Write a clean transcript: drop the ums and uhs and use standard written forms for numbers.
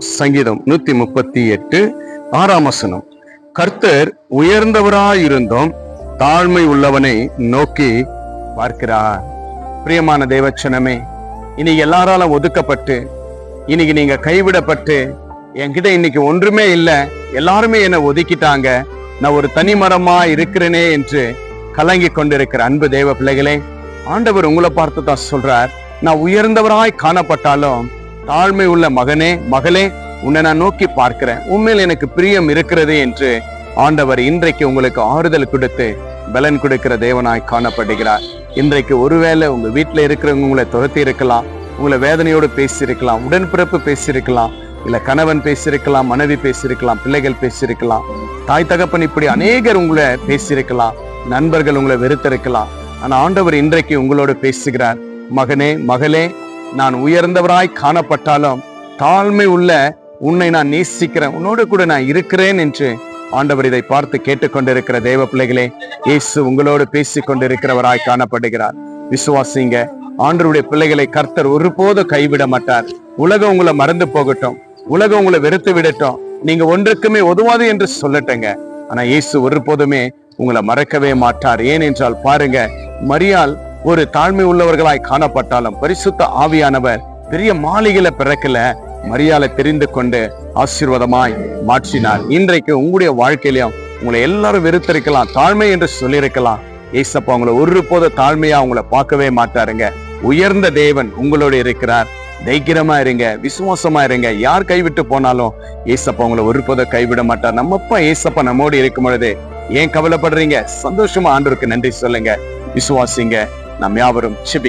சங்கீதம் 138:6 கர்த்தர் உயர்ந்தவராயிருந்தும் தாழ்மை உள்ளவனை நோக்கி பார்க்கிறார். பிரியமான தேவச்சனமே, இன்னைக்கு எல்லாராலும் ஒதுக்கப்பட்டு, இன்னைக்கு நீங்க கைவிடப்பட்டு, என்கிட்ட இன்னைக்கு ஒன்றுமே இல்லை, எல்லாருமே என்னை ஒதுக்கிட்டாங்க, நான் ஒரு தனி மரமா இருக்கிறேனே என்று கலங்கி கொண்டிருக்கிற அன்பு தேவ பிள்ளைகளே, ஆண்டவர் உங்களை பார்த்து தான் சொல்றார், நான் உயர்ந்தவராய் காணப்பட்டாலும் தாழ்மை உள்ள மகனே மகளே, உன்னை நான் நோக்கி பார்க்கிறேன், உண்மையில் எனக்கு பிரியம் இருக்கிறது என்று ஆண்டவர் இன்றைக்கு உங்களுக்கு ஆறுதல் கொடுத்து பலன் கொடுக்கிற தேவனாய் காணப்படுகிறார். இன்றைக்கு ஒருவேளை உங்க வீட்டுல இருக்கிறவங்க உங்களை துரத்தி இருக்கலாம், உங்களை வேதனையோடு பேசியிருக்கலாம், உடன்பிறப்பு பேசியிருக்கலாம், இல்ல கணவன் பேசியிருக்கலாம், மனைவி பேசியிருக்கலாம், பிள்ளைகள் பேசியிருக்கலாம், தாய் தகப்பன், இப்படி அநேகர் உங்களை பேசியிருக்கலாம், நண்பர்கள் உங்களை வெறுத்திருக்கலாம். ஆனா ஆண்டவர் இன்றைக்கு உங்களோடு பேசுகிறார், மகனே மகளே, நான் உயர்ந்தவராய் காணப்பட்டாலும் தாழ்மை உள்ள உன்னை நான் நேசிக்கிறேன், உன்னோடு கூட நான் இருக்கிறேன் என்று ஆண்டவர் இதை பார்த்து கேட்டுக்கொண்டிருக்கிற தேவ பிள்ளைகளே, இயேசு உங்களோடு பேசிக் கொண்டிருக்கிறவராய் காணப்படுகிறார். விசுவாசிங்க, ஆண்டவருடைய பிள்ளைகளை கர்த்தர் ஒருபோதும் கைவிட மாட்டார். உலகம் உங்களை மறந்து போகட்டும், உலகம் உங்களை வெறுத்து விடட்டும், நீங்க ஒன்றுக்குமே உதவாது என்று சொல்லட்டங்க, ஆனா இயேசு ஒருபோதுமே உங்களை மறக்கவே மாட்டார். ஏனென்றால் பாருங்க, மரியாள் ஒரு தாழ்மை உள்ளவர்களாய் காணப்பட்டாலும் பரிசுத்த ஆவியானவர் பெரிய மாளிகையில பிறக்கல, மரியாதை தெரிந்து கொண்டு ஆசீர்வாதமாய் மாற்றினார். இன்றைக்கு உங்களுடைய வாழ்க்கையிலும் உங்களை எல்லாரும் வெறுத்திருக்கலாம், தாழ்மை என்று சொல்லியிருக்கலாம், ஏசப்பா உங்களை ஒருபோது தாழ்மையா உங்களை பார்க்கவே மாட்டாருங்க. உயர்ந்த தேவன் உங்களோடு இருக்கிறார். தைரியமா இருங்க, விசுவாசமா இருங்க. யார் கைவிட்டு போனாலும் ஏசப்பா உங்களை ஒருபோதும் கைவிட மாட்டார். நம்மப்பா ஏசப்பா நம்மோடு இருக்கும் பொழுது ஏன் கவலைப்படுறீங்க? சந்தோஷமா ஆண்டவருக்கு நன்றி சொல்லுங்க, விசுவாசிங்க. நாம் யாவரும் செபிக்கலாம்.